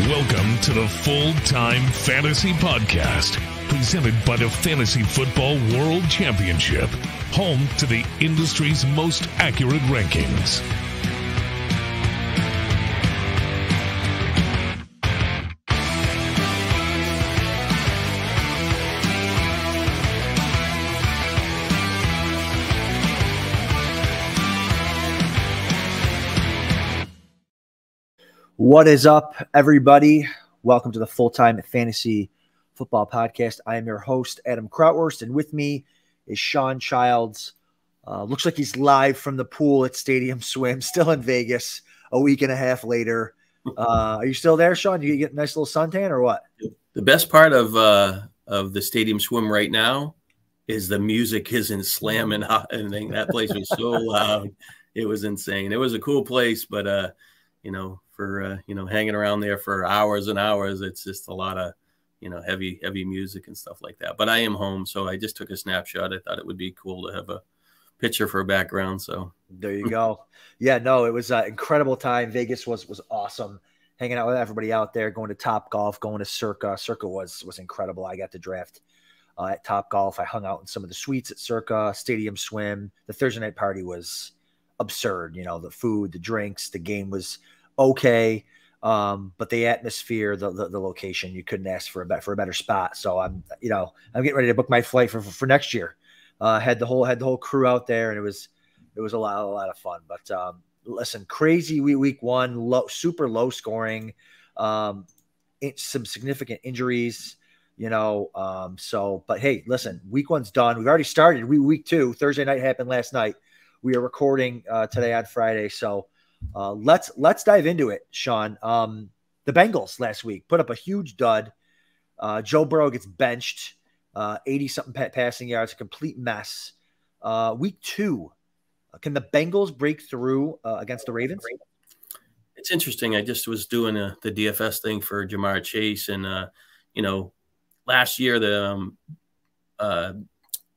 Welcome to the Full-Time Fantasy Podcast, presented by the Fantasy Football World Championship, home to the industry's most accurate rankings. What is up, everybody? Welcome to the Full-Time Fantasy Football Podcast. I am your host, Adam Krautwurst, and with me is Shawn Childs. Looks like he's live from the pool at Stadium Swim, still in Vegas, a week and a half later. Are you still there, Shawn? You get a nice little suntan or what? The best part of the Stadium Swim right now is the music isn't slamming hot. And that place was so loud. It was insane. It was a cool place, but for hanging around there for hours and hours, it's just a lot of heavy music and stuff like that. But I am home, so I just took a snapshot. I thought it would be cool to have a picture for a background. So there you go. Yeah, no, it was an incredible time. Vegas was awesome. Hanging out with everybody out there, going to Top Golf, going to Circa. Circa was incredible. I got to draft at Top Golf. I hung out in some of the suites at Circa, Stadium Swim. The Thursday night party was absurd. The food, the drinks, the game was okay, but the atmosphere, the location, you couldn't ask for a better spot. So I'm getting ready to book my flight for next year. Had the whole crew out there, and it was a lot of fun. But listen, crazy week one, super low scoring, some significant injuries. But hey, listen, week one's done. We've already started. Week two, Thursday night happened last night. We are recording today on Friday, so. Let's dive into it, Shawn. The Bengals last week put up a huge dud. Joe Burrow gets benched, 80-something passing yards, a complete mess. Week two, can the Bengals break through against the Ravens? It's interesting. I just was doing the DFS thing for Jamar Chase, and last year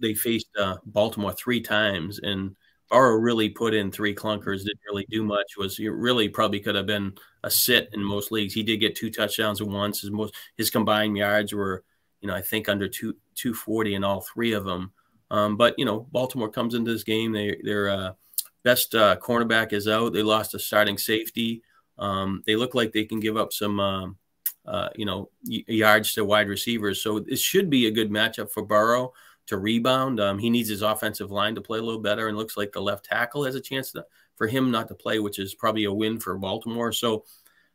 they faced Baltimore 3 times, and Burrow really put in 3 clunkers, didn't really do much. It really probably could have been a sit in most leagues. He did get 2 touchdowns at once. His combined yards were, I think under 240 in all 3 of them. But Baltimore comes into this game. Their best cornerback is out. They lost a starting safety. They look like they can give up some yards to wide receivers. So it should be a good matchup for Burrow to rebound. He needs his offensive line to play a little better, and looks like the left tackle has a chance for him not to play, which is probably a win for Baltimore. So,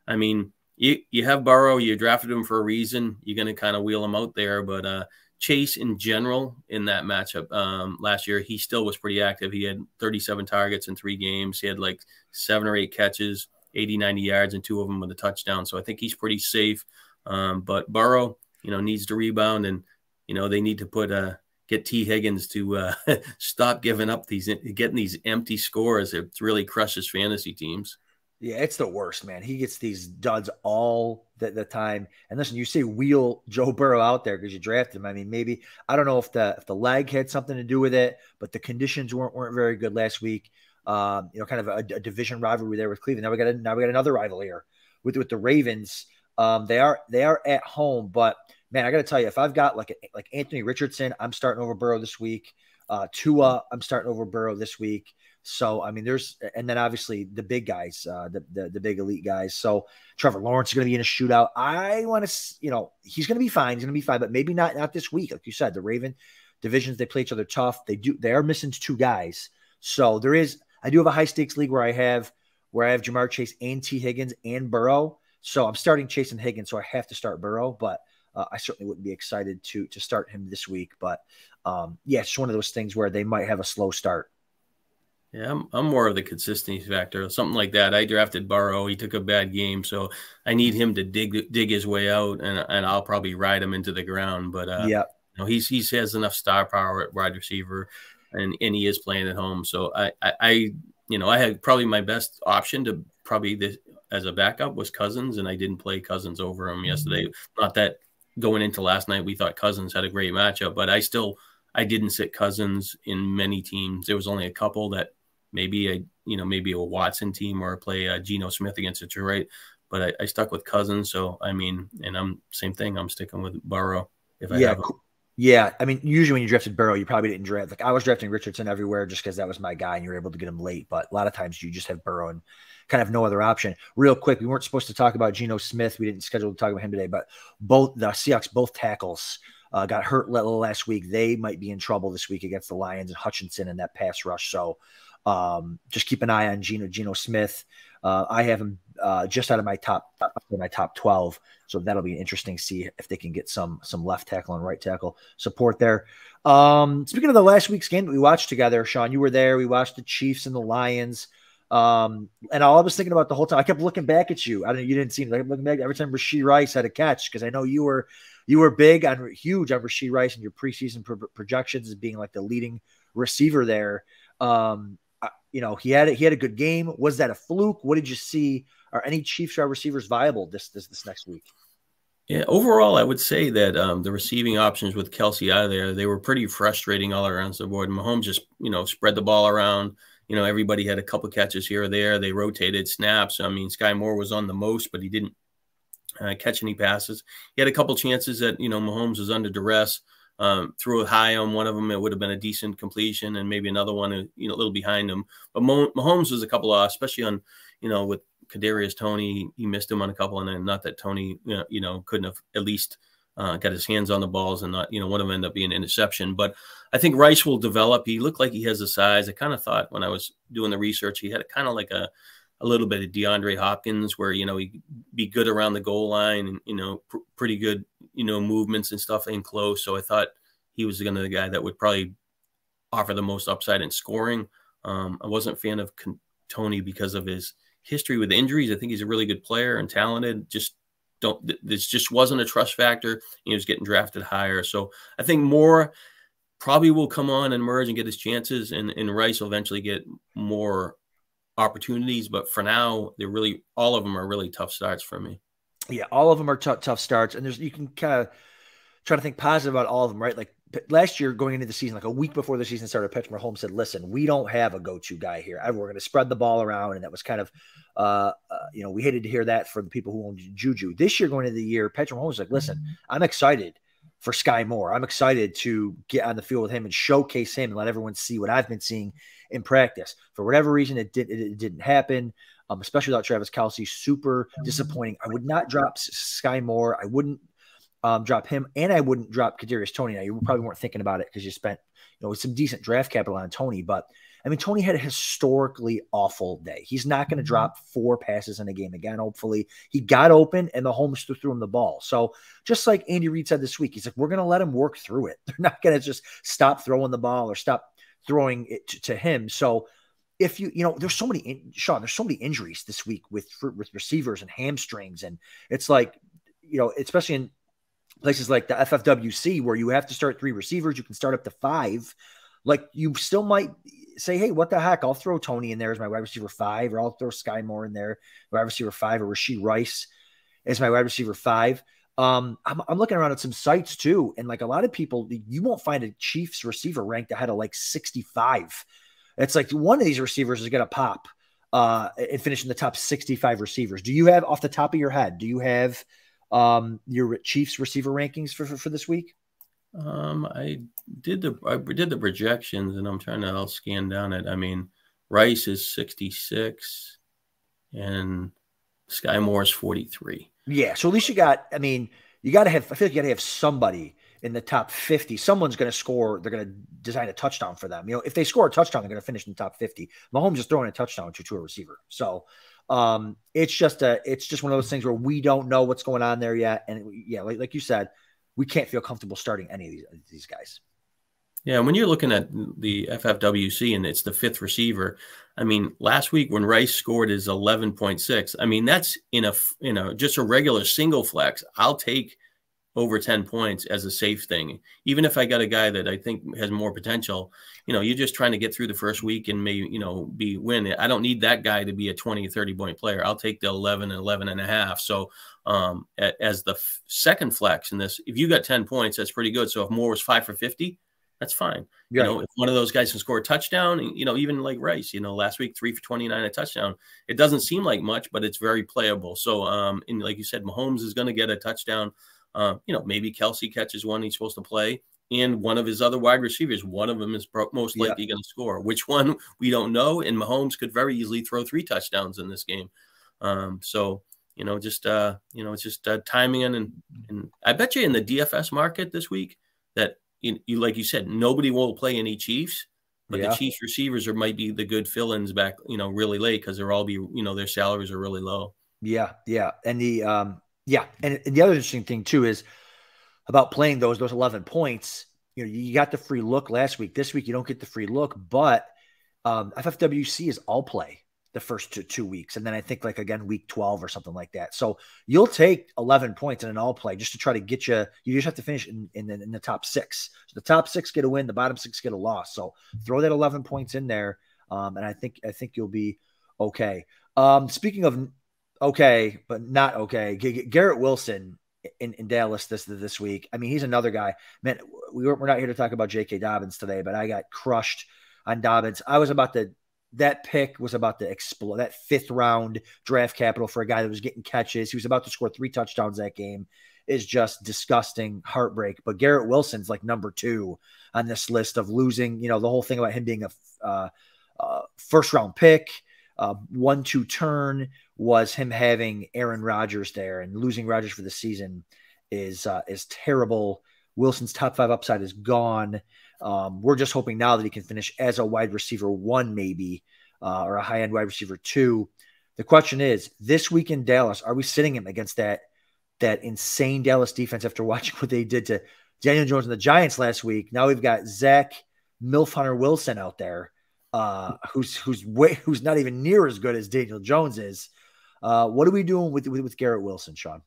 I mean, you have Burrow, you drafted him for a reason. You're going to kind of wheel him out there. But Chase in general in that matchup last year, he still was pretty active. He had 37 targets in 3 games. He had like 7 or 8 catches, 80, 90 yards, and 2 of them with a touchdown. So I think he's pretty safe. But Burrow, needs to rebound, and, they need to get T. Higgins to stop getting these empty scores. It really crushes fantasy teams. Yeah, it's the worst, man. He gets these duds all the time. And listen, you say wheel Joe Burrow out there because you drafted him. I mean, maybe I don't know if the leg had something to do with it, but the conditions weren't very good last week. Kind of a division rivalry there with Cleveland. Now we got another rival here with the Ravens. They are at home, but man, I got to tell you, if I've got like Anthony Richardson, I'm starting over Burrow this week. Tua, I'm starting over Burrow this week. So, I mean, and then obviously the big guys, the big elite guys. So Trevor Lawrence is going to be in a shootout. I want to, he's going to be fine. He's going to be fine, but maybe not this week. Like you said, the Raven divisions, they play each other tough. They are missing 2 guys. So I do have a high stakes league where I have Jamar Chase and T. Higgins and Burrow. So I'm starting Chase and Higgins. So I have to start Burrow, but I certainly wouldn't be excited to start him this week. But it's just one of those things where they might have a slow start. Yeah, I'm more of the consistency factor, something like that. I drafted Burrow. He took a bad game, so I need him to dig his way out, and I'll probably ride him into the ground. But he has enough star power at wide receiver, and he is playing at home. So I had probably my best option to as a backup was Cousins, and I didn't play Cousins over him yesterday. Not that going into last night we thought Cousins had a great matchup, but I didn't sit Cousins in many teams. There was only a couple that maybe maybe a Watson team or play Geno Smith against Detroit. But I stuck with Cousins. So, I mean, and same thing. I'm sticking with Burrow if I have him. Yeah. I mean, usually when you drafted Burrow, you probably didn't draft. Like I was drafting Richardson everywhere just because that was my guy and you were able to get him late. But a lot of times you just have Burrow and kind of no other option. Real quick, we weren't supposed to talk about Geno Smith. We didn't schedule to talk about him today, but both the Seahawks, both tackles got hurt last week. They might be in trouble this week against the Lions and Hutchinson in that pass rush. So just keep an eye on Geno Smith. I have him just out of my top 12. So that'll be interesting to see if they can get some left tackle and right tackle support there. Speaking of the last week's game that we watched together, Shawn, you were there. We watched the Chiefs and the Lions. And all I was thinking about the whole time, I kept looking back at you. You didn't see me. Looking back every time Rashee Rice had a catch, because I know you were huge on Rashee Rice and your preseason projections as being like the leading receiver there. He had a good game. Was that a fluke? What did you see? Are any Chiefs wide receivers viable this next week? Yeah, overall, I would say that the receiving options with Kelsey out of there, they were pretty frustrating all around the board. Mahomes just, spread the ball around. Everybody had a couple catches here or there. They rotated snaps. I mean, Sky Moore was on the most, but he didn't catch any passes. He had a couple chances that, Mahomes was under duress. Threw it high on one of them. It would have been a decent completion, and maybe another one, a little behind him. But Mahomes was a couple of, especially on, with Kadarius Toney, he missed him on a couple, and then not that Toney, couldn't have at least got his hands on the balls and not, one of them ended up being an interception. But I think Rice will develop. He looked like he has the size. I kind of thought when I was doing the research, he had kind of like a little bit of DeAndre Hopkins where, he'd be good around the goal line and, pretty good, movements and stuff in close. So I thought he was going to be the guy that would probably offer the most upside in scoring. I wasn't a fan of Toney because of his history with injuries. I think he's a really good player and talented. This just wasn't a trust factor. He was getting drafted higher. So I think Moore probably will come on and emerge and get his chances, and Rice will eventually get more opportunities. But for now, all of them are really tough starts for me. Yeah, all of them are tough starts, and you can kind of try to think positive about all of them, right? Like last year, going into the season, like a week before the season started, Patrick Mahomes said, "Listen, we don't have a go-to guy here. We're going to spread the ball around," and that was kind of, we hated to hear that for the people who own Juju. This year, going into the year, Patrick Mahomes was like, "Listen, I'm excited for Sky Moore. I'm excited to get on the field with him and showcase him and let everyone see what I've been seeing in practice." For whatever reason, it didn't happen. Especially without Travis Kelce, super disappointing. I would not drop Sky Moore. I wouldn't drop him, and I wouldn't drop Kadarius Toney. Now, you probably weren't thinking about it because you spent some decent draft capital on Toney, but I mean, Toney had a historically awful day. He's not going to drop 4 passes in a game again. Hopefully, he got open and the Mahomes threw him the ball. So just like Andy Reid said this week, he's like, we're going to let him work through it. They're not going to just stop throwing the ball or stop throwing it to him. So if there's so many, Shawn, there's so many injuries this week with receivers and hamstrings. And it's like, especially in places like the FFWC where you have to start 3 receivers, you can start up to 5. Like you still might say, hey, what the heck? I'll throw Toney in there as my wide receiver 5, or I'll throw Sky Moore in there, wide receiver 5, or Rashee Rice as my wide receiver 5. I'm looking around at some sites too. And like a lot of people, you won't find a Chiefs receiver ranked ahead of like 65. It's like one of these receivers is going to pop and finish in the top 65 receivers. Do you have, off the top of your head, do you have your Chiefs receiver rankings for this week? I did the projections, and I'm trying to, I'll scan down it. I mean, Rice is 66 and Sky Moore is 43. Yeah. So at least you got to have, I feel like you got to have somebody in the top 50. Someone's going to score. They're going to design a touchdown for them. If they score a touchdown, they're going to finish in the top 50. Mahomes is throwing a touchdown to a receiver. So it's just one of those things where we don't know what's going on there yet. And like you said, we can't feel comfortable starting any of these guys. Yeah, when you're looking at the FFWC and it's the 5th receiver, I mean, last week when Rice scored his 11.6, I mean, that's in a just a regular single flex. I'll take over 10 points as a safe thing. Even if I got a guy that I think has more potential, you're just trying to get through the first week and maybe win. I don't need that guy to be a 20 or 30 point player. I'll take the 11 and 11 and a half. So as the second flex in this, if you got 10 points, that's pretty good. So if Moore was 5 for 50, that's fine. Right. If one of those guys can score a touchdown, even like Rice, last week, 3 for 29, a touchdown. It doesn't seem like much, but it's very playable. So, and like you said, Mahomes is going to get a touchdown. Maybe Kelsey catches one he's supposed to play. And one of his other wide receivers, one of them is most likely going to score. Which one, we don't know. And Mahomes could very easily throw 3 touchdowns in this game. So, it's just timing and I bet you in the DFS market this week that you like you said, nobody will play any Chiefs, but the Chiefs receivers might be the good fill-ins back, really late because they're all their salaries are really low. Yeah, yeah, and the and the other interesting thing too is about playing those 11 points. You got the free look last week. This week you don't get the free look, but FFWC is all play the first two weeks. And then I think again, week 12 or something like that. So you'll take 11 points in an all play just to try to get you just have to finish in the top 6. So the top 6 get a win, the bottom 6 get a loss. So throw that 11 points in there. And I think you'll be okay. Speaking of okay, but not okay, Garret Wilson in Dallas this week. I mean, he's another guy, man. We're not here to talk about J.K. Dobbins today, but I got crushed on Dobbins. That pick was about to explode. That 5th round draft capital for a guy that was getting catches. He was about to score 3 touchdowns that game. Is just disgusting, heartbreak. But Garret Wilson's like number 2 on this list of losing. The whole thing about him being a first round pick, 1-2 turn was him having Aaron Rodgers there, and losing Rodgers for the season is terrible. Wilson's top 5 upside is gone. We're just hoping now that he can finish as a wide receiver 1, maybe, or a high-end wide receiver 2. The question is, this week in Dallas, are we sitting him against that insane Dallas defense after watching what they did to Daniel Jones and the Giants last week? Now we've got Zach Milf Hunter Wilson out there, who's not even near as good as Daniel Jones is. What are we doing with Garret Wilson, Shawn?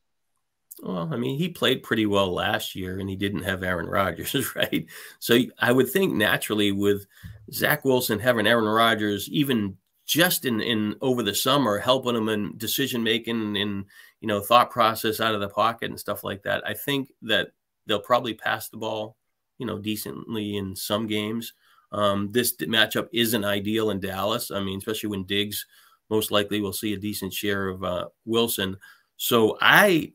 Well, I mean, he played pretty well last year, and he didn't have Aaron Rodgers, right? So I would think naturally with Zach Wilson having Aaron Rodgers, even just in over the summer, helping him in decision making and thought process out of the pocket and stuff like that, I think that they'll probably pass the ball, decently in some games. This matchup isn't ideal in Dallas. I mean, especially when Diggs most likely will see a decent share of Wilson. So I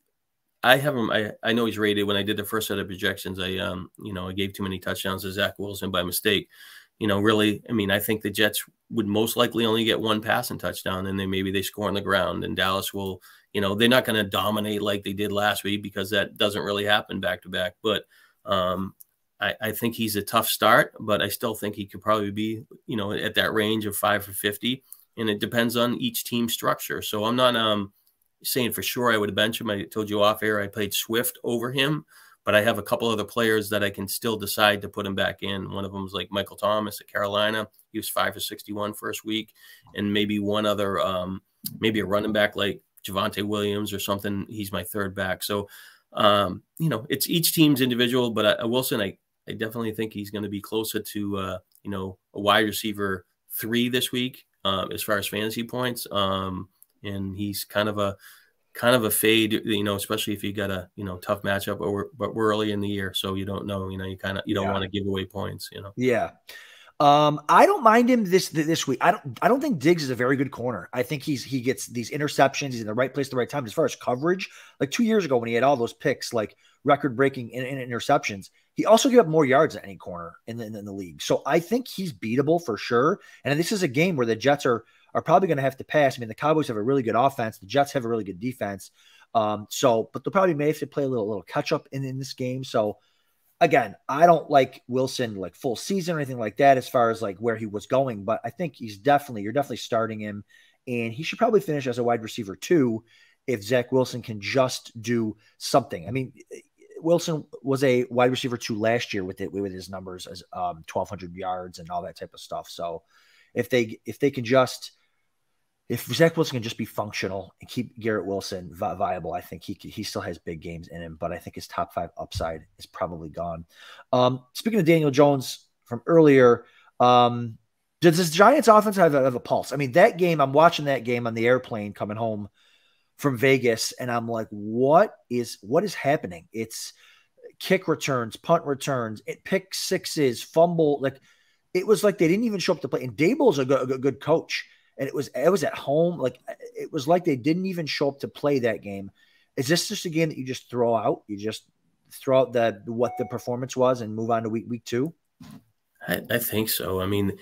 have him. I know he's rated. When I did the first set of projections, I gave too many touchdowns to Zach Wilson by mistake. Really, I mean, I think the Jets would most likely only get 1 passing touchdown, and then maybe they score on the ground. And Dallas will, they're not going to dominate like they did last week because that doesn't really happen back to back. But I think he's a tough start, but I still think he could probably be, at that range of 5 for 50. And it depends on each team structure. So I'm not saying for sure I would bench him. I told you off air I played Swift over him, but I have a couple other players that I can still decide to put him back in. One of them is like Michael Thomas at Carolina. He was 5 for 61 first week. And maybe one other, maybe a running back like Javonte Williams or something. He's my 3rd back. So, it's each team's individual, but Wilson, I definitely think he's going to be closer to, a wide receiver 3 this week as far as fantasy points. And he's kind of a fade, especially if you got a, tough matchup, but we're early in the year. So you don't know, you don't want to give away points, Yeah. I don't mind him this week. I don't think Diggs is a very good corner. I think he gets these interceptions. He's in the right place at the right time. As far as coverage, like 2 years ago when he had all those picks, like record-breaking interceptions, he also gave up more yards than any corner in the league. So I think he's beatable for sure. And this is a game where the Jets are probably going to have to pass. I mean, the Cowboys have a really good offense. The Jets have a really good defense. But they'll probably may have to play a little catch up in this game. So again, I don't like Wilson like full season or anything like that as far as like where he was going, but I think you're definitely starting him, and he should probably finish as a wide receiver 2 if Zach Wilson can just do something. I mean, Wilson was a wide receiver 2 last year with his numbers as 1,200 yards and all that type of stuff. So if Zach Wilson can just be functional and keep Garret Wilson viable, I think he still has big games in him, but I think his top 5 upside is probably gone. Speaking of Daniel Jones from earlier, does this Giants offense have a pulse? I mean, that game, I'm watching that game on the airplane coming home from Vegas, and I'm like, what is happening? It's kick returns, punt returns, pick sixes, fumble. Like it was like they didn't even show up to play. And Dable's a good coach, and it was at home. Like it was like they didn't even show up to play that game. Is this just a game that you just throw out? You just throw out what the performance was and move on to week 2? I think so. I mean,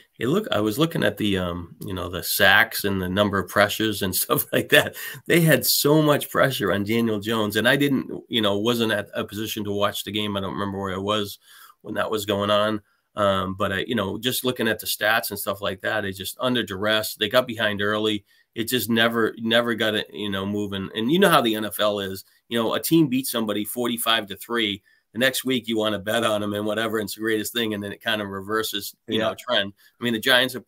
I was looking at the, the sacks and the number of pressures and stuff like that. They had so much pressure on Daniel Jones, and I didn't, wasn't at a position to watch the game. I don't remember where I was when that was going on. But I, just looking at the stats and stuff like that, it just under duress. They got behind early. It just never got it, moving. And you know how the NFL is. A team beats somebody 45-3. The next week you want to bet on them and whatever, and it's the greatest thing, and then it kind of reverses, trend. I mean, the Giants are,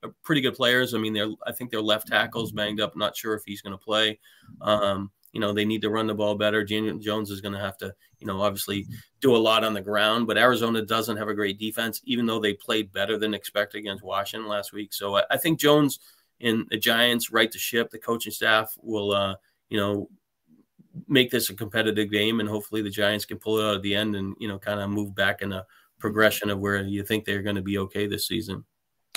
are pretty good players. I mean, I think their left tackle's banged up. Not sure if he's going to play. They need to run the ball better. Daniel Jones is going to have to, obviously do a lot on the ground. But Arizona doesn't have a great defense, even though they played better than expected against Washington last week. So I think Jones and the Giants right to ship. The coaching staff will, make this a competitive game, and hopefully the Giants can pull it out at the end and, kind of move back in a progression of where you think they're going to be okay this season.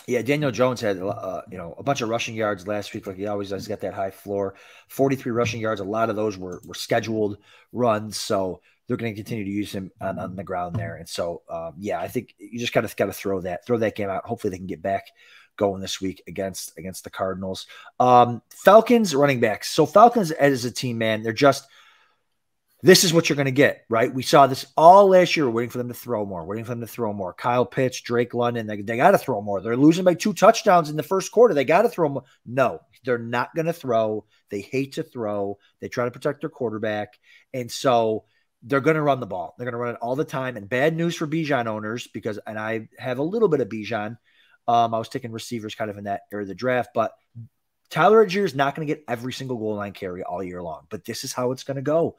Yeah, Daniel Jones had, a bunch of rushing yards last week. Like he always does, got that high floor, 43 rushing yards. A lot of those were scheduled runs. So they're going to continue to use him on the ground there. And so, I think you just got to throw that game out. Hopefully they can get back going this week against the Cardinals. Falcons running backs. So Falcons as a team, man, this is what you're going to get, right? We saw this all last year. We're waiting for them to throw more, Kyle Pitts, Drake London. They got to throw more. They're losing by 2 touchdowns in the first quarter. They got to throw more. No, they're not going to throw. They hate to throw. They try to protect their quarterback. And so they're going to run the ball. They're going to run it all the time. And bad news for Bijan owners and I have a little bit of Bijan. I was taking receivers kind of in that area of the draft, but Tyler Algier is not going to get every single goal line carry all year long, but this is how it's going to go.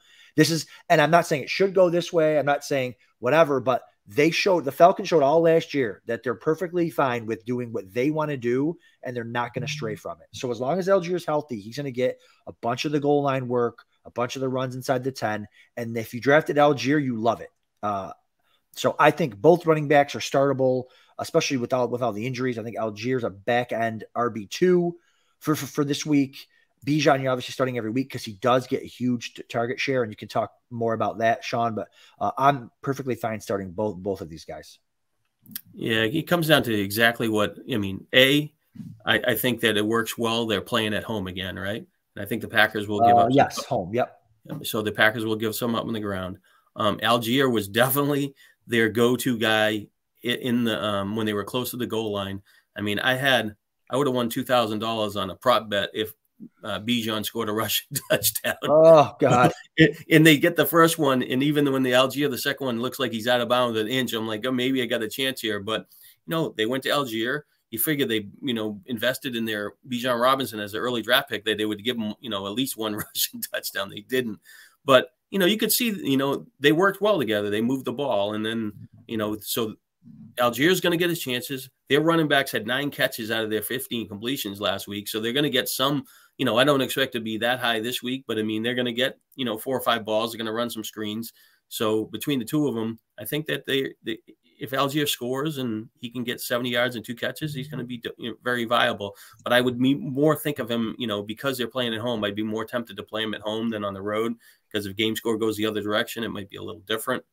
And I'm not saying it should go this way. I'm not saying whatever, but the Falcons showed all last year that they're perfectly fine with doing what they want to do, and they're not going to stray from it. So as long as Algier is healthy, he's going to get a bunch of the goal line work, a bunch of the runs inside the 10. And if you drafted Algier, you love it. So I think both running backs are startable, especially with all the injuries. I think Algier's a back end RB2 for this week. Bijan, you're obviously starting every week because he does get a huge target share, and you can talk more about that, Shawn. But I'm perfectly fine starting both of these guys. Yeah, it comes down to exactly what I mean. I think that it works well. They're playing at home again, right? And I think the Packers will give up. Yes, home. Yep. So the Packers will give some up on the ground. Algier was definitely their go-to guy in the when they were close to the goal line. I mean, I would have won $2,000 on a prop bet if Bijan scored a rushing touchdown. Oh God! And they get the first one, and even when the Algier, the second one looks like he's out of bounds an inch, I'm like, oh, maybe I got a chance here. But they went to Algier. You figure they, invested in their Bijan Robinson as an early draft pick that they would give him, at least one rushing touchdown. They didn't, but you could see, they worked well together. They moved the ball, and then, so Algier's going to get his chances. Their running backs had 9 catches out of their 15 completions last week. So they're going to get some, I don't expect to be that high this week, but I mean, they're going to get, 4 or 5 balls. They're going to run some screens. So between the two of them, I think that if Algier scores and he can get 70 yards and 2 catches, he's going to be very viable. But I would more think of him, because they're playing at home, I'd be more tempted to play him at home than on the road, because if game score goes the other direction, it might be a little different.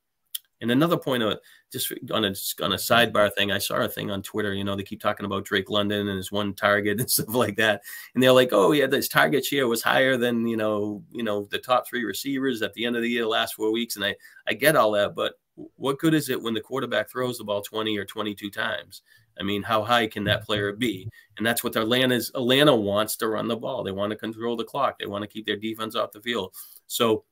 And another point of just on a sidebar thing, I saw a thing on Twitter, they keep talking about Drake London and his 1 target and stuff like that. And they're like, oh, yeah, this target share was higher than, the top 3 receivers at the end of the year, the last 4 weeks. And I get all that, but what good is it when the quarterback throws the ball 20 or 22 times? I mean, how high can that player be? And that's what Atlanta wants to run the ball. They want to control the clock. They want to keep their defense off the field. So,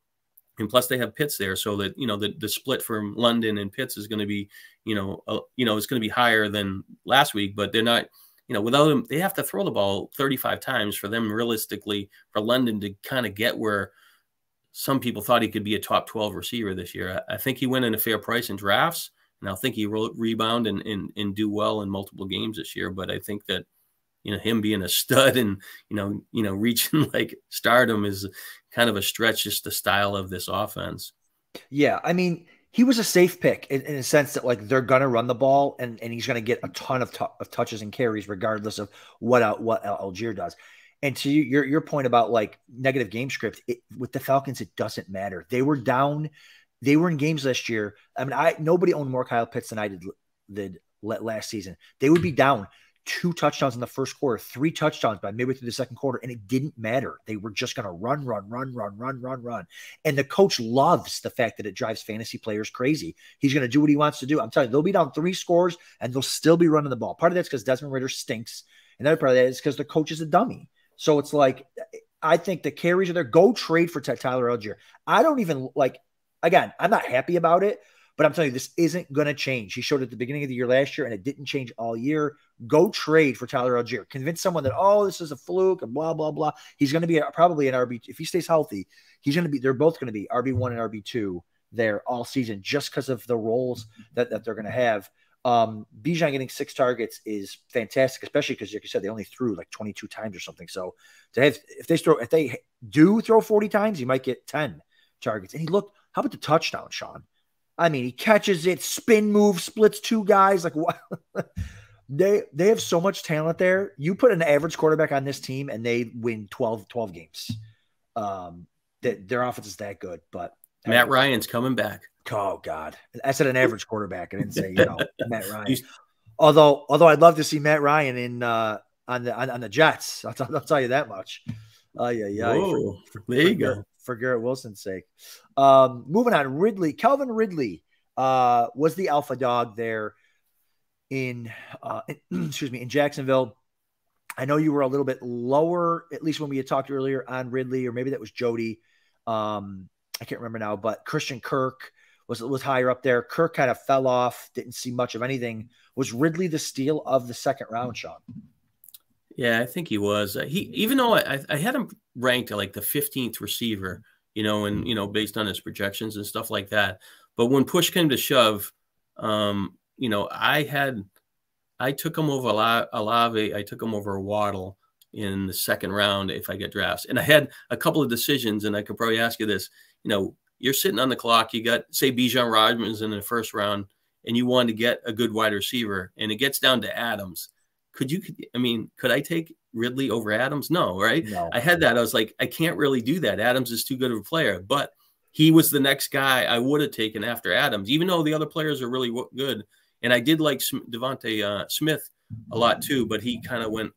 and plus they have Pitts there, so that the split from London and Pitts is going to be it's going to be higher than last week. But they're not, without him, they have to throw the ball 35 times for them realistically for London to kind of get where some people thought he could be a top 12 receiver this year. I think he went in a fair price in drafts, and I think he will rebound and do well in multiple games this year. But I think that him being a stud and reaching like stardom is kind of a stretch, just the style of this offense. Yeah, I mean, he was a safe pick in a sense that like they're gonna run the ball and he's gonna get a ton of touches and carries regardless of what Algier does. And to your point about like negative game script, with the Falcons, it doesn't matter. They were down. They were in games last year. I mean, nobody owned more Kyle Pitts than I did last season. They would be down 2 touchdowns in the first quarter, 3 touchdowns by midway through the second quarter, and it didn't matter. They were just going to run. And the coach loves the fact that it drives fantasy players crazy. He's going to do what he wants to do. I'm telling you, they'll be down 3 scores, and they'll still be running the ball. Part of that's because Desmond Ridder stinks. Another part of that is because the coach is a dummy. So it's like, I think the carries are there. Go trade for Tyler Algier. I don't even like, again, I'm not happy about it, but I'm telling you, this isn't going to change. He showed at the beginning of the year last year, and it didn't change all year. Go trade for Tyler Algier. Convince someone that, oh, this is a fluke and blah, blah, blah. He's going to be probably an RB. If he stays healthy, he's going to be, they're both going to be RB1 and RB2 there all season just because of the roles that they're going to have. Bijan getting 6 targets is fantastic, especially because, like you said, they only threw like 22 times or something. So to have, if they do throw 40 times, he might get 10 targets. And he looked, how about the touchdown, Shawn? I mean, he catches it, spin move, splits 2 guys. Like what? They have so much talent there. You put an average quarterback on this team and they win 12 games. Their offense is that good, but Matt Ryan's coming back. Oh God. I said an average quarterback. I didn't say, Matt Ryan. Although I'd love to see Matt Ryan in on the Jets. I'll tell you that much. Oh yeah. There you go. For Garrett Wilson's sake. Moving on, Calvin Ridley was the alpha dog there in Jacksonville. I know you were a little bit lower, at least when we had talked earlier on Ridley, or maybe that was Jody. I can't remember now, but Christian Kirk was higher up there. Kirk kind of fell off, didn't see much of anything. Was Ridley the steal of the second round, Shawn? Yeah, I think he was. Even though I had him ranked at like the 15th receiver, and based on his projections and stuff like that. But when push came to shove, I took him over Olave. I took him over Waddle in the second round if I get drafts. And I had a couple of decisions, and I could probably ask you this. You're sitting on the clock. You got, say, Bijan Robinson in the first round, and you wanted to get a good wide receiver, and it gets down to Adams. Could I take Ridley over Adams? No, right? No. I had that. I was like, I can't really do that. Adams is too good of a player, but he was the next guy I would have taken after Adams, even though the other players are really good. And I did like Devontae Smith a lot too, but he kind of went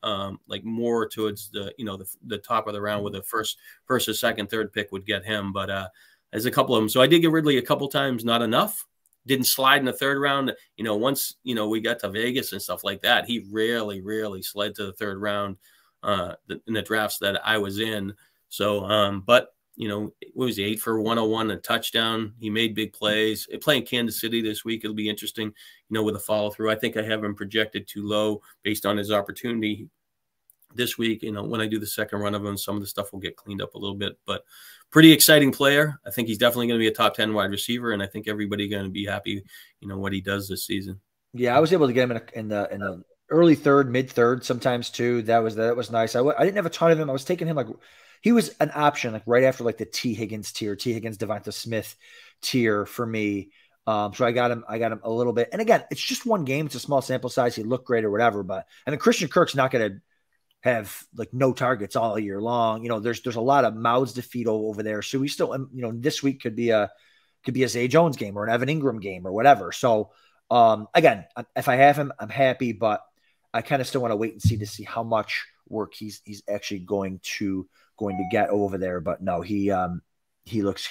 like more towards the top of the round, with the first or second, third pick would get him. But there's a couple of them. So I did get Ridley a couple times, not enough. Didn't slide in the third round. Once, we got to Vegas and stuff like that, he rarely slid to the third round in the drafts that I was in. So, but, what was he, 8 for 101, a touchdown. He made big plays. Playing Kansas City this week, it'll be interesting, with a follow through. I think I have him projected too low based on his opportunity this week. When I do the second run of him, some of the stuff will get cleaned up a little bit, but pretty exciting player. I think he's definitely going to be a top 10 wide receiver, and I think everybody's going to be happy, what he does this season. Yeah, I was able to get him in the early third, mid third, sometimes too. That was nice. I didn't have a ton of him. I was taking him like he was an option, like right after like the T Higgins tier, Devonta Smith tier for me. So I got him a little bit. And again, it's just one game. It's a small sample size. He looked great or whatever. But and then Christian Kirk's not going to have like no targets all year long. There's a lot of mouths to feed over there. So we still, this week could be a Zay Jones game or an Evan Ingram game or whatever. So again, if I have him, I'm happy, but I kind of still want to wait and see how much work he's actually going to get over there. But no, he looks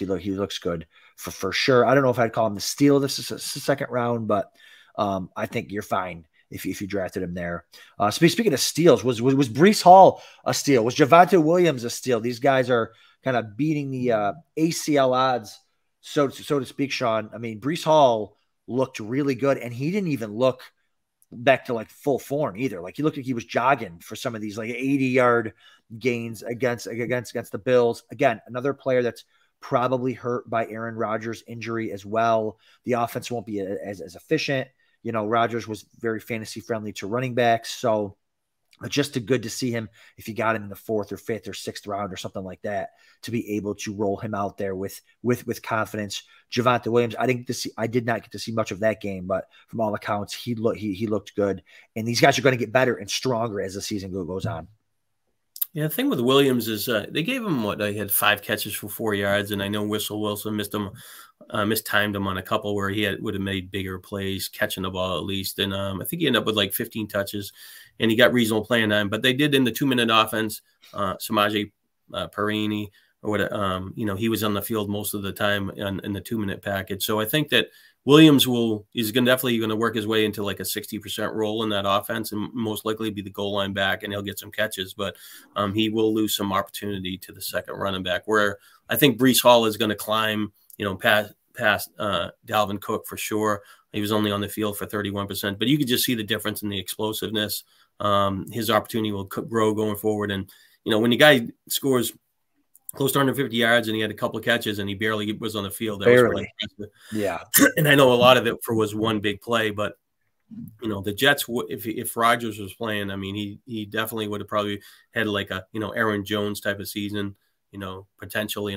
good for sure. I don't know if I'd call him the steal of the second round, but I think you're fine if you drafted him there. Speaking of steals, was Breece Hall a steal? Was Javonte Williams a steal? These guys are kind of beating the ACL odds, so to speak, Shawn. I mean, Breece Hall looked really good, and he didn't even look back to like full form either. Like he looked like he was jogging for some of these like 80-yard gains against the Bills. Again, another player that's probably hurt by Aaron Rodgers' injury as well. The offense won't be as efficient. Rodgers was very fantasy friendly to running backs. So But just good to see him, if you got him in the 4th or 5th or 6th round or something like that, to be able to roll him out there with confidence. Javonte Williams, I did not get to see much of that game, but from all accounts, he looked good. And these guys are going to get better and stronger as the season goes on. Yeah, the thing with Williams is they gave him he had 5 catches for 4 yards, and I know Wilson mistimed him on a couple where he would have made bigger plays, catching the ball at least. And I think he ended up with like 15 touches, and he got reasonable playing time. But they did in the 2-minute offense, Samaje Perine, or what, he was on the field most of the time in the 2-minute package. So I think that Williams is definitely going to work his way into like a 60% role in that offense, and most likely be the goal line back, and he'll get some catches. But he will lose some opportunity to the second running back, where I think Breece Hall is going to climb, past Dalvin Cook for sure. He was only on the field for 31%, but you could just see the difference in the explosiveness. His opportunity will grow going forward. And, when the guy scores close to 150 yards and he had a couple of catches and he barely was on the field, that was really impressive. Yeah. And I know a lot of it was one big play, but the Jets, if Rodgers was playing, I mean, he definitely would have probably had like a, Aaron Jones type of season, potentially,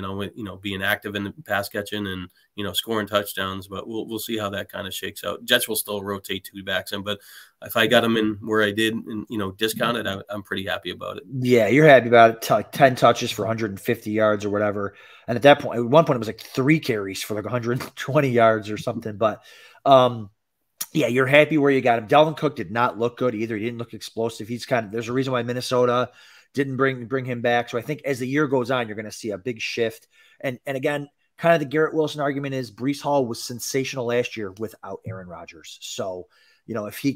being active in the pass catching and, scoring touchdowns. But we'll see how that kind of shakes out. Jets will still rotate 2 backs in, but if I got them in where I did and, discounted, I'm pretty happy about it. Yeah, you're happy about it. Like 10 touches for 150 yards or whatever. And at one point, it was like 3 carries for like 120 yards or something. But yeah, you're happy where you got him. Dalvin Cook did not look good either. He didn't look explosive. There's a reason why Minnesota didn't bring him back. So I think as the year goes on, you're going to see a big shift. And again, kind of the Garrett Wilson argument is Breece Hall was sensational last year without Aaron Rodgers. So,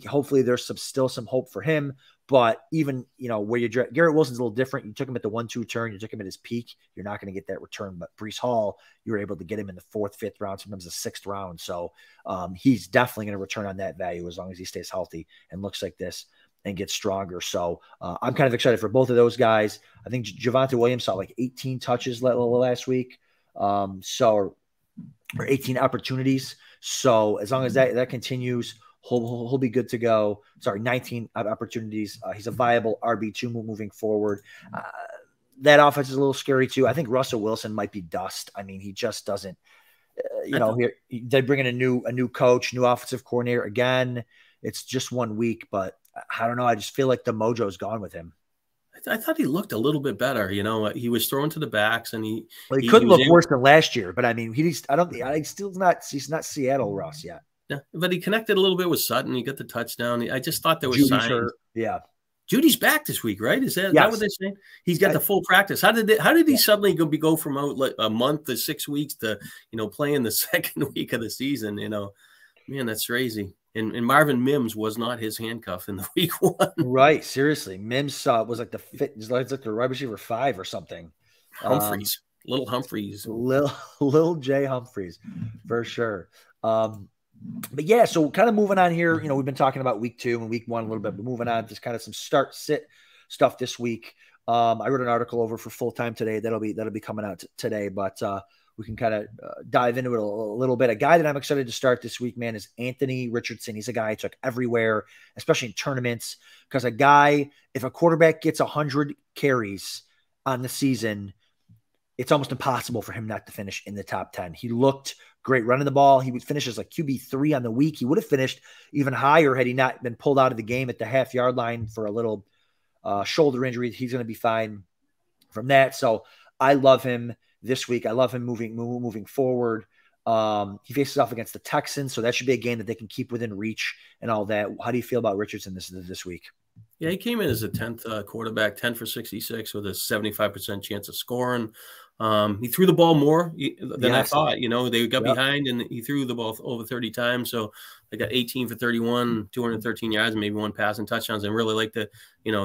hopefully there's still some hope for him. But even, where Garrett Wilson's a little different. You took him at the 1-2 turn. You took him at his peak. You're not going to get that return. But Breece Hall, you were able to get him in the 4th, 5th round, sometimes the 6th round. So he's definitely going to return on that value as long as he stays healthy and looks like this and gets stronger. So I'm kind of excited for both of those guys. I think Javonte Williams saw like 18 touches last week. Or 18 opportunities. So as long as that continues, he'll be good to go. Sorry, 19 opportunities. He's a viable RB2 moving forward. That offense is a little scary too. I think Russell Wilson might be dust. I mean, he just doesn't, here they bring in a new coach, new offensive coordinator again. It's just 1 week, but I don't know. I just feel like the mojo's gone with him. I thought he looked a little bit better. He was thrown to the backs, and he couldn't look worse than last year. But I mean, he's not Seattle Russ yet. Yeah, but he connected a little bit with Sutton. He got the touchdown. I just thought there was signs. Yeah, Judy's back this week, right? Is that what they're saying? He's got the full practice. How did he suddenly go from like a month to 6 weeks to playing the second week of the season? Man, that's crazy. And Marvin Mims was not his handcuff in the week 1. Right. Seriously. Mims was like the wide receiver 5 or something. Humphreys. Little Humphreys. Little J Humphreys for sure. But yeah, so kind of moving on here, we've been talking about week 2 and week 1 a little bit, but moving on, just kind of some start sit stuff this week. I wrote an article over for FullTime today. That'll be coming out today, but we can kind of dive into it a little bit. A guy that I'm excited to start this week, man, is Anthony Richardson. He's a guy I took everywhere, especially in tournaments, because if a quarterback gets 100 carries on the season, it's almost impossible for him not to finish in the top 10. He looked great running the ball. He would finish as like QB3 on the week. He would have finished even higher had he not been pulled out of the game at the half-yard line for a little shoulder injury. He's going to be fine from that. So I love him this week. I love him moving forward. He faces off against the Texans, so that should be a game that they can keep within reach and all that. How do you feel about Richardson this week? Yeah, he came in as a 10th quarterback, 10 for 66 with a 75% chance of scoring. He threw the ball more than I thought. They got behind and he threw the ball over 30 times. So they got 18 for 31, 213 yards, and maybe 1 pass and touchdowns. And really like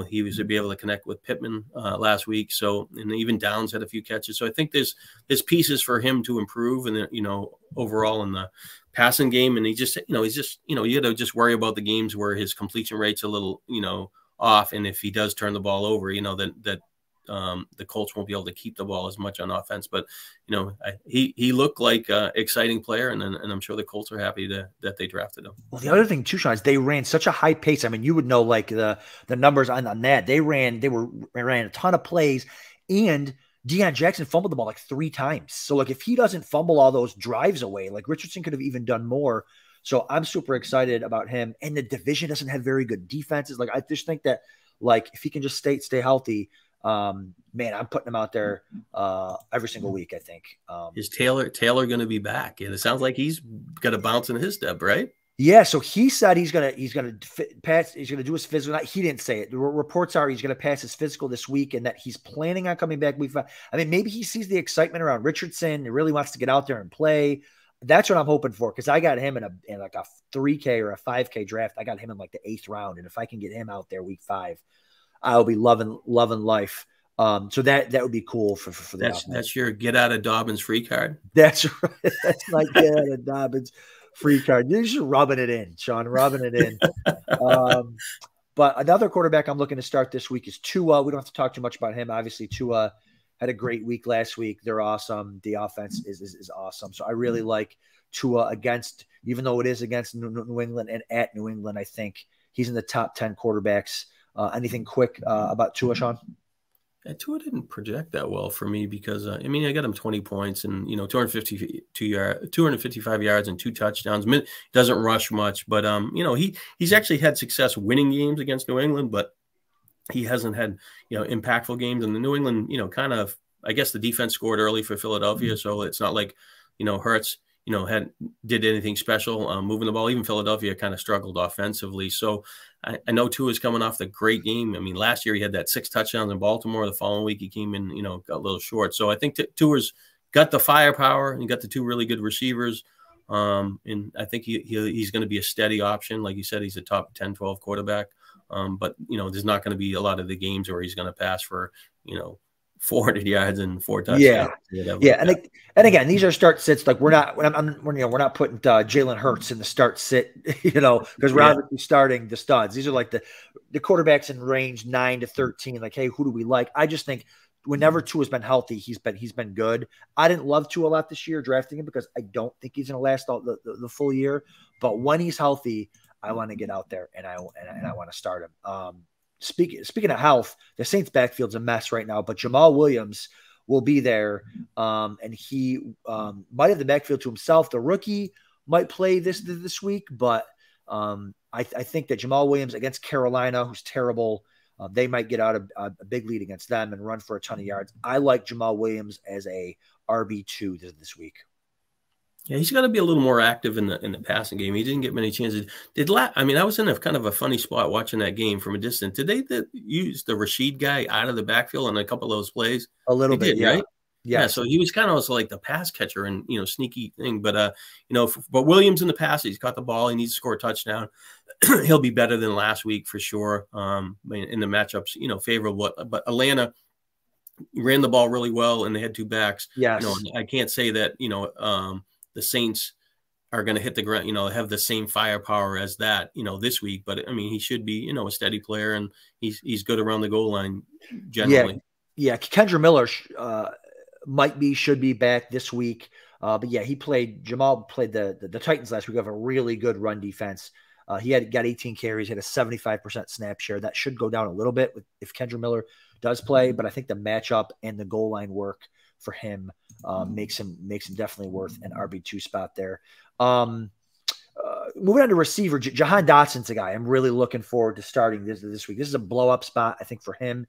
he was to be able to connect with Pittman last week. So, and even Downs had a few catches. So I think there's pieces for him to improve and, overall in the passing game. And you got to just worry about the games where his completion rate's a little, off. And if he does turn the ball over, that the Colts won't be able to keep the ball as much on offense. But, you know, he looked like an exciting player, and I'm sure the Colts are happy that they drafted him. Well, the other thing too, Shawn, is they ran such a high pace. I mean, you would know like the numbers on that. They ran a ton of plays, and Deion Jackson fumbled the ball like 3 times. So like if he doesn't fumble all those drives away, like Richardson could have even done more. So I'm super excited about him. And the division doesn't have very good defenses. Like I just think that like if he can just stay healthy, man, I'm putting him out there every single week, I think. Is Taylor going to be back? And it sounds like he's got a bounce in his step, right? Yeah, so he said he's gonna pass. He's gonna do his physical. He didn't say it. The reports are he's gonna pass his physical this week, and that he's planning on coming back week 5. I mean, maybe he sees the excitement around Richardson and really wants to get out there and play. That's what I'm hoping for, because I got him in like a 3K or a 5K draft. I got him in like the 8th round, and if I can get him out there week 5, I'll be loving life. So that would be cool for that's your get out of Dobbins free card. That's right. That's my get out of Dobbins free card. You're just rubbing it in, Shawn, rubbing it in. But another quarterback I'm looking to start this week is Tua. We don't have to talk too much about him. Obviously, Tua had a great week last week. They're awesome. The offense is awesome. So I really like Tua against, even though it is against New England and at New England, I think he's in the top 10 quarterbacks. Anything quick about Tua, Shawn? Tua didn't project that well for me because, I mean, I got him 20 points and, you know, 255 yards and 2 touchdowns. Doesn't rush much, but, you know, he's actually had success winning games against New England, but he hasn't had, you know, impactful games. And the New England, you know, kind of, I guess the defense scored early for Philadelphia. So it's not like, you know, Hurts, you know, did anything special moving the ball. Even Philadelphia kind of struggled offensively. So I know Tua's coming off the great game. I mean, last year he had that 6 touchdowns in Baltimore. The following week he came in, you know, got a little short. So I think Tua's got the firepower and got the 2 really good receivers. And I think he's going to be a steady option. Like you said, he's a top 10, 12 quarterback. But, you know, there's not going to be a lot of the games where he's going to pass for, you know, 400 yards and 4 touchdowns. Yeah. And again, these are start sits. Like we're not putting Jalen Hurts in the start sit, you know, because we're obviously starting the studs. These are like the quarterbacks in range 9 to 13. Like, hey, who do we like? I just think whenever Tua's been healthy, he's been good. I didn't love Tua a lot this year drafting him because I don't think he's going to last all the full year. But when he's healthy, I want to get out there and I want to start him. Speaking of health, the Saints backfield's a mess right now, but Jamal Williams will be there. And he might have the backfield to himself. The rookie might play this week, but I think that Jamal Williams against Carolina, who's terrible, they might get out a big lead against them and run for a ton of yards. I like Jamal Williams as a RB2 this week. Yeah, he's got to be a little more active in the passing game. He didn't get many chances. I mean, I was in a kind of a funny spot watching that game from a distance. Did they use the Rashid guy out of the backfield on a couple of those plays? A little bit, yeah. Right? Yeah, so he was kind of like the pass catcher and, you know, sneaky thing. But, you know, but Williams in the pass, he's got the ball. He needs to score a touchdown. He'll be better than last week for sure. In the matchups, you know, favorable. But Atlanta ran the ball really well, and they had 2 backs. Yes. You know, I can't say that, you know, the Saints are going to hit the ground, you know, have the same firepower as that, you know, this week. But I mean, he should be, you know, a steady player, and he's good around the goal line generally. Yeah. Kendra Miller should be back this week. But yeah, Jamal played the Titans last week. Have a really good run defense. He got 18 carries, had a 75% snap share. That should go down a little bit if Kendra Miller does play, but I think the matchup and the goal line work for him makes him definitely worth an RB2 spot there. Moving on to receiver, Jahan Dotson's a guy I'm really looking forward to starting this week. This is a blow up spot, I think, for him.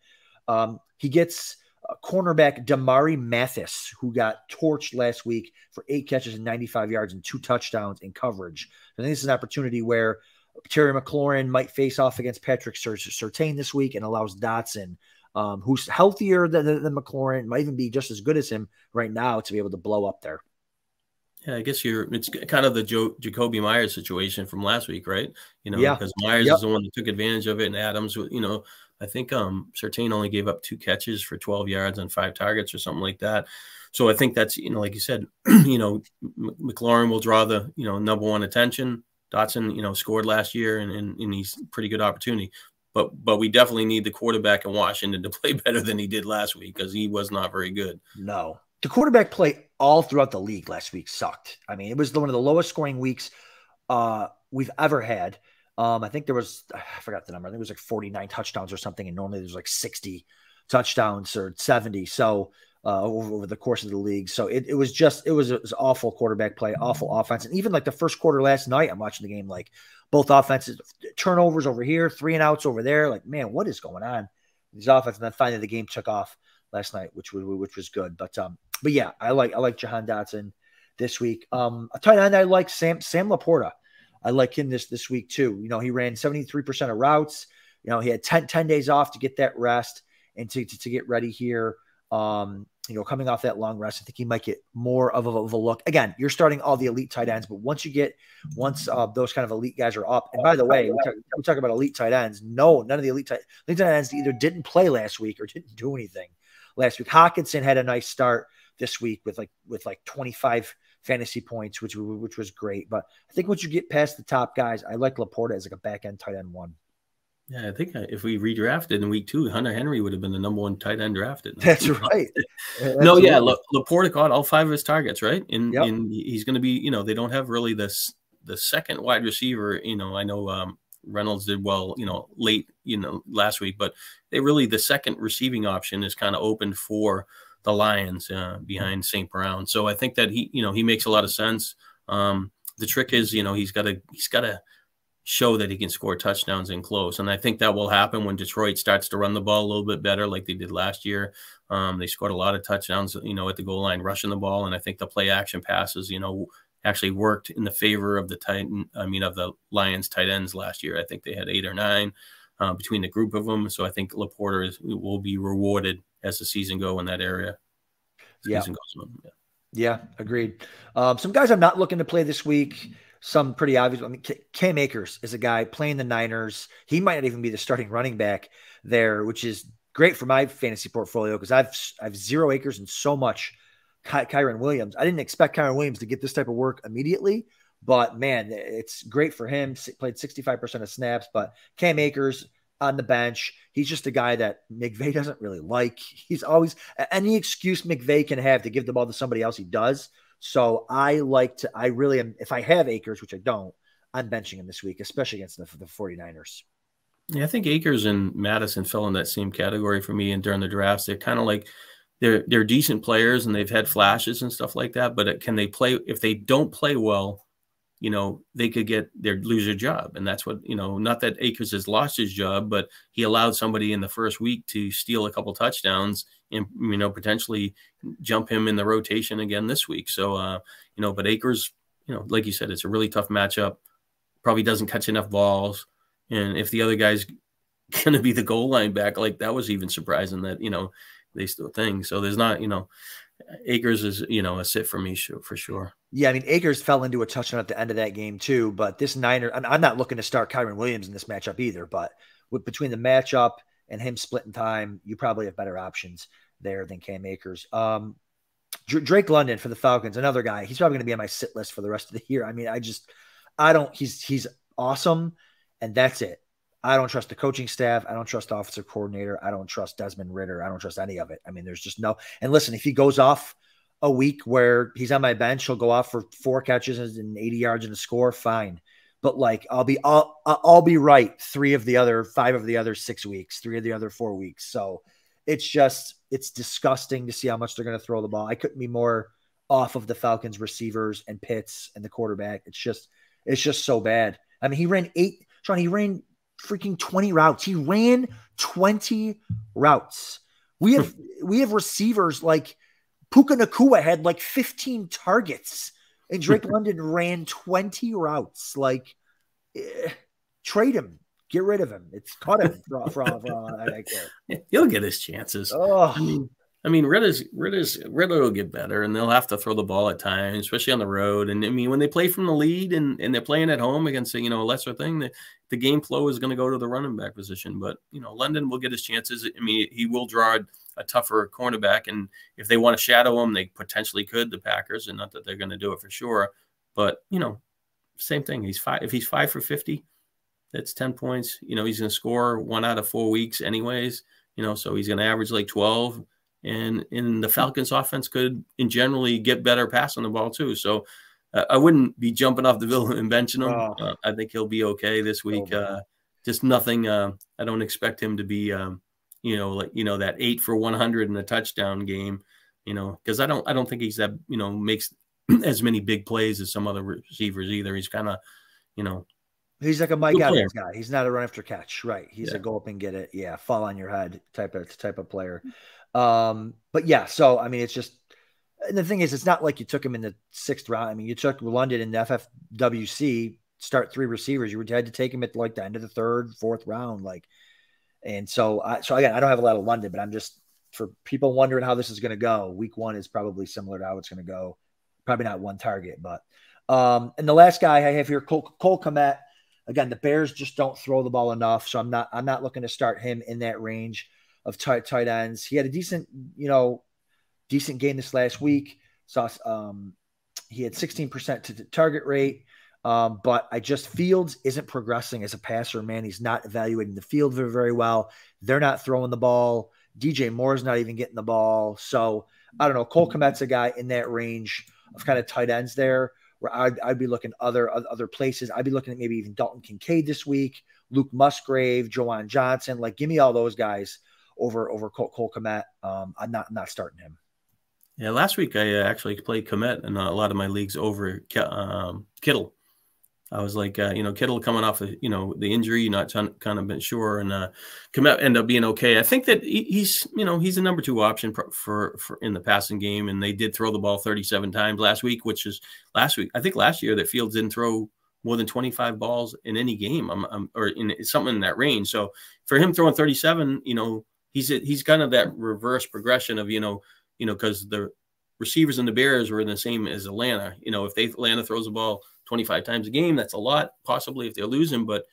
He gets cornerback Damari Mathis, who got torched last week for 8 catches and 95 yards and 2 touchdowns in coverage. I think this is an opportunity where Terry McLaurin might face off against Patrick Surtain this week and allows Dotson, who's healthier than McLaurin, might even be just as good as him right now, to be able to blow up there. Yeah, I guess it's kind of the Jacoby Myers situation from last week, right? You know, yeah, because Myers is the one that took advantage of it, and Adams, you know, I think Surtain only gave up 2 catches for 12 yards on 5 targets or something like that. So I think that's, you know, like you said, you know, McLaurin will draw the, you know, #1 attention. Dotson, you know, scored last year, and he's a pretty good opportunity. but we definitely need the quarterback in Washington to play better than he did last week, because he was not very good. No. The quarterback play all throughout the league last week sucked. I mean, it was one of the lowest scoring weeks we've ever had. I think there was, I forgot the number. I think it was like 49 touchdowns or something. And normally there's like 60 touchdowns or 70. So over the course of the league. So it was awful quarterback play, awful offense. And even like the first quarter last night, I'm watching the game, like both offenses, turnovers over here, 3 and outs over there. Like, man, what is going on? These offenses. And then finally the game took off last night, which was good. But yeah, I like Jahan Dotson this week. A tight end I like, Sam Laporta. I like him this week too. You know, he ran 73% of routes. You know, he had 10 days off to get that rest and to get ready here. You know, coming off that long rest, I think he might get more of a look. Again, you're starting all the elite tight ends, but once those kind of elite guys are up, and by the way, we talk about elite tight ends. No, none of the elite tight ends either didn't play last week or didn't do anything last week. Hockenson had a nice start this week with like 25 fantasy points, which was great. But I think once you get past the top guys, I like Laporta as like a back end tight end 1. Yeah, I think if we redrafted in week 2, Hunter Henry would have been the #1 tight end drafted. That's right. No, yeah, Laporta caught all 5 of his targets, right? And yep. He's going to be, you know, they don't have really the second wide receiver. You know, I know Reynolds did well, you know, late, you know, last week, but the second receiving option is kind of open for the Lions behind St. Brown. So I think that he makes a lot of sense. The trick is, you know, he's got to show that he can score touchdowns in close. And I think that will happen when Detroit starts to run the ball a little bit better like they did last year. They scored a lot of touchdowns, you know, at the goal line, rushing the ball. And I think the play action passes, you know, actually worked in the favor of the Lions tight ends last year. I think they had 8 or 9 between the group of them. So I think Laporta will be rewarded as the season goes in that area. Yeah, agreed. Some guys I'm not looking to play this week. Some pretty obvious. I mean, Cam Akers is a guy playing the Niners. He might not even be the starting running back there, which is great for my fantasy portfolio because I've 0 Akers and so much Kyren Williams. I didn't expect Kyren Williams to get this type of work immediately, but man, it's great for him. Played 65% of snaps, but Cam Akers on the bench. He's just a guy that McVay doesn't really like. He's always any excuse McVay can have to give the ball to somebody else, he does. So I really am, if I have Akers, which I don't, I'm benching him this week, especially against the 49ers. Yeah, I think Akers and Madison fell in that same category for me. And during the drafts, they're kind of like, they're decent players and they've had flashes and stuff like that. But can they play? If they don't play well, you know, they could lose their job. And that's what, you know, not that Akers has lost his job, but he allowed somebody in the first week to steal a couple touchdowns and, you know, potentially jump him in the rotation again this week. So, you know, but Akers, you know, like you said, it's a really tough matchup, probably doesn't catch enough balls. And if the other guy's going to be the goal line back, like that was even surprising that, you know, they still think. So there's not, you know, Akers is, you know, a sit for me for sure. Yeah, I mean, Akers fell into a touchdown at the end of that game too, but this Niner, I'm not looking to start Kyren Williams in this matchup either, but between the matchup and him splitting time, you probably have better options there than Cam Akers. Drake London for the Falcons, another guy. He's probably going to be on my sit list for the rest of the year. I mean, he's awesome, and that's it. I don't trust the coaching staff. I don't trust the offensive coordinator. I don't trust Desmond Ridder. I don't trust any of it. I mean, there's just no. And listen, if he goes off a week where he's on my bench, he'll go off for 4 catches and 80 yards and a score. Fine, but like I'll be right 5 of the other 6 weeks, 3 of the other 4 weeks. So it's disgusting to see how much they're going to throw the ball. I couldn't be more off of the Falcons receivers and Pitts and the quarterback. It's just so bad. I mean, he ran freaking 20 routes. He ran 20 routes. We have receivers like Puka Nacua had like 15 targets and Drake London ran 20 routes. Like, trade him, get rid of him. It's cut him for all I care. He'll get his chances. Oh. I mean, Ridder will get better, and they'll have to throw the ball at times, especially on the road. And I mean, when they play from the lead and they're playing at home against a lesser thing, the game flow is going to go to the running back position. But London will get his chances. I mean, he will draw a tougher cornerback, and if they want to shadow him, they potentially could. The Packers, and not that they're going to do it for sure, but same thing. If he's 5 for 50, that's 10 points. You know, he's going to score 1 out of 4 weeks anyways, you know, so he's going to average like 12. And the Falcons offense could in generally get better passing the ball too. So I wouldn't be jumping off the bill and benching him. I think he'll be okay this week. Just nothing. I don't expect him to be, you know, like, you know, that 8 for 100 in a touchdown game, you know, because I don't think he's that, you know, makes as many big plays as some other receivers either. He's kind of, you know, he's like a Mike Evans guy. He's not a run after catch, right? He's a go up and get it, fall on your head type of player. But yeah, so I mean, it's just, and the thing is, it's not like you took him in the 6th round. I mean, you took London in the FFWC, start 3 receivers. You had to take him at like the end of the 3rd, 4th round, like. And so again, I don't have a lot of London, but I'm just, for people wondering how this is going to go, week 1 is probably similar to how it's going to go. Probably not 1 target, but and the last guy I have here, Cole Kmet. Again, the Bears just don't throw the ball enough, so I'm not looking to start him in that range of tight ends. He had a decent game this last week. So he had 16% to target rate. But Fields isn't progressing as a passer, man. He's not evaluating the field very, very well. They're not throwing the ball. DJ Moore's not even getting the ball. So I don't know. Cole Kmet's a guy in that range of kind of tight ends there, where I'd be looking other places. I'd be looking at maybe even Dalton Kincaid this week, Luke Musgrave, Juwan Johnson. Like, give me all those guys over Cole Kmet. I'm not starting him. Yeah, last week I actually played Kmet in a lot of my leagues over Kittle. I was like, Kittle coming off of, the injury, not kind of been sure, and Kmet ended up being okay. I think that he's a number 2 option for in the passing game, and they did throw the ball 37 times last week, which is last week. I think last year that Fields didn't throw more than 25 balls in any game, or in something in that range. So for him throwing 37, he's kind of that reverse progression of, because the receivers and the Bears were the same as Atlanta. If Atlanta throws the ball 25 times a game, that's a lot, possibly, if they're losing. But,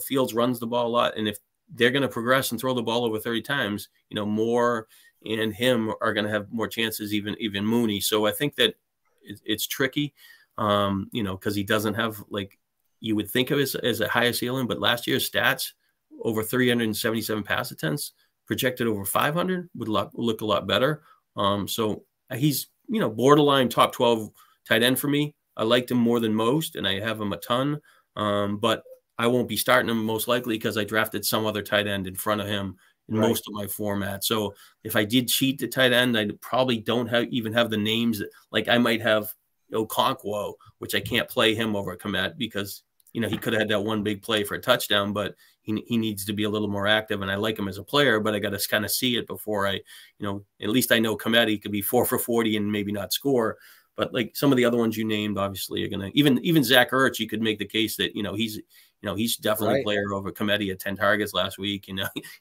Fields runs the ball a lot. And if they're going to progress and throw the ball over 30 times, Moore and him are going to have more chances, even Mooney. So I think that it's tricky, because he doesn't have, like, you would think of as a higher ceiling. But last year's stats, over 377 pass attempts, projected over 500, would look a lot better. So he's, borderline top 12 tight end for me. I liked him more than most, and I have him a ton. But I won't be starting him most likely because I drafted some other tight end in front of him in most of my formats. So if I did cheat the tight end, I probably don't even have the names. Like, I might have Okonkwo, which I can't play him over Kmet because, he could have had that one big play for a touchdown, but he needs to be a little more active, and I like him as a player, but I got to kind of see it before at least I know Kmet, he could be 4 for 40 and maybe not score. But like some of the other ones you named, obviously, are going to even Zach Ertz. You could make the case that he's definitely a player over Kmet. He had 10 targets last week.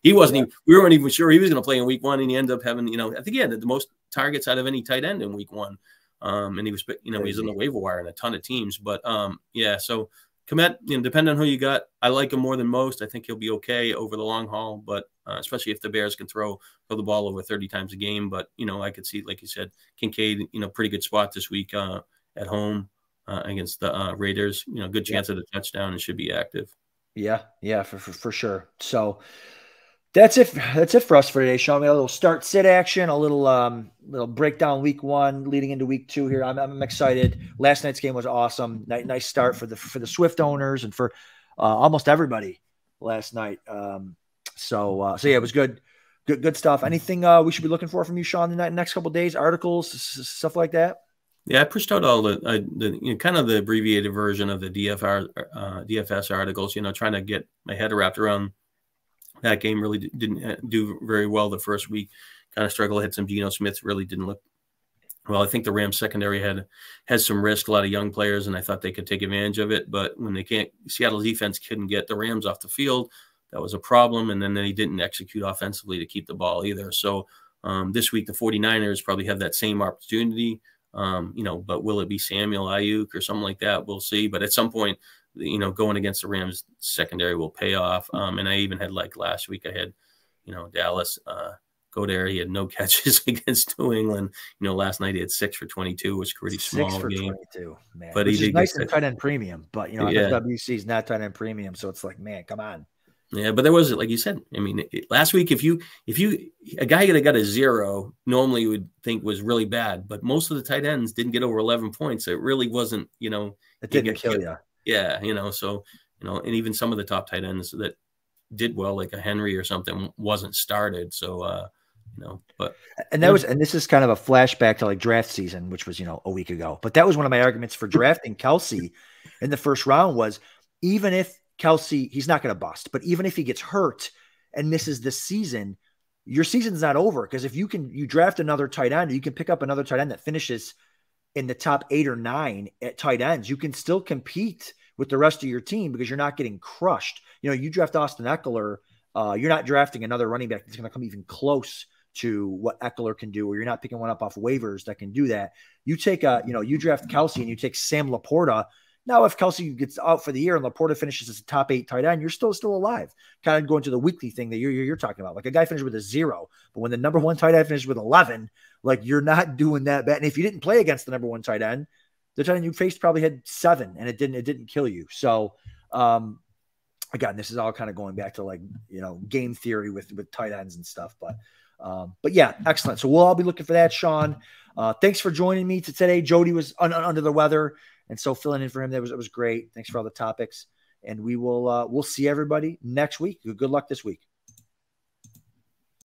He wasn't even, we weren't even sure he was going to play in week 1, and he ended up having I think he had the most targets out of any tight end in week 1. And he was he was in the waiver wire in a ton of teams. But so Kmet, depending on who you got, I like him more than most. I think he'll be okay over the long haul, but especially if the Bears can throw the ball over 30 times a game. But, I could see, like you said, Kincaid, pretty good spot this week at home against the Raiders. Good chance at a touchdown and should be active. Yeah, for sure. So that's it for us for today, Shawn. We had a little start-sit action, a little breakdown week 1 leading into week 2 here. I'm excited. Last night's game was awesome. Nice start for the Swift owners and for almost everybody last night. So yeah, it was good stuff. Anything we should be looking for from you, Shawn, in the next couple of days? Articles, stuff like that? Yeah, I pushed out all the kind of the abbreviated version of the DFS articles. Trying to get my head wrapped around that game. Really didn't do very well the first week. Kind of struggled. Had some Geno Smith, really didn't look well. I think the Rams secondary had some risk, a lot of young players, and I thought they could take advantage of it. But when Seattle's defense couldn't get the Rams off the field, that was a problem. And then they didn't execute offensively to keep the ball either. So this week, the 49ers probably have that same opportunity, but will it be Samuel Ayuk or something like that? We'll see. But at some point, going against the Rams secondary will pay off. And I even had, like last week, I had, Dallas go there. He had no catches against New England. Last night he had 6 for 22, which was pretty small 6 for game. 22, man. But which he is did nice get in tight end premium, but Yeah. FWC is not tight end premium, so it's like, man, come on. Yeah, but there was, like you said, I mean, last week, if you a guy that got a 0 normally you would think was really bad, but most of the tight ends didn't get over 11 points. It really wasn't, it didn't kill you. Yeah, so and even some of the top tight ends that did well, like a Henry or something, wasn't started. So but and this is kind of a flashback to like draft season, which was a week ago. But that was one of my arguments for drafting Kelsey in the first round was even if Kelsey, he's not going to bust, but even if he gets hurt and misses this season, your season's not over. Because if you draft another tight end, you can pick up another tight end that finishes in the top 8 or 9 at tight ends. You can still compete with the rest of your team because you're not getting crushed. You draft Austin Eckler, you're not drafting another running back that's going to come even close to what Eckler can do, or you're not picking one up off waivers that can do that. You take you draft Kelsey and you take Sam Laporta. Now, if Kelsey gets out for the year and Laporta finishes as a top 8 tight end, you're still alive. Kind of going to the weekly thing that you're talking about. Like a guy finished with a 0, but when the number 1 tight end finished with 11, like you're not doing that bad. And if you didn't play against the number 1 tight end, the tight end you faced probably had 7, and it didn't kill you. So, again, this is all kind of going back to like game theory with tight ends and stuff. But yeah, excellent. So we'll all be looking for that, Shawn. Thanks for joining me today. Jody was under the weather, and so filling in for him, it was great. Thanks for all the topics, and we'll see everybody next week. Good luck this week.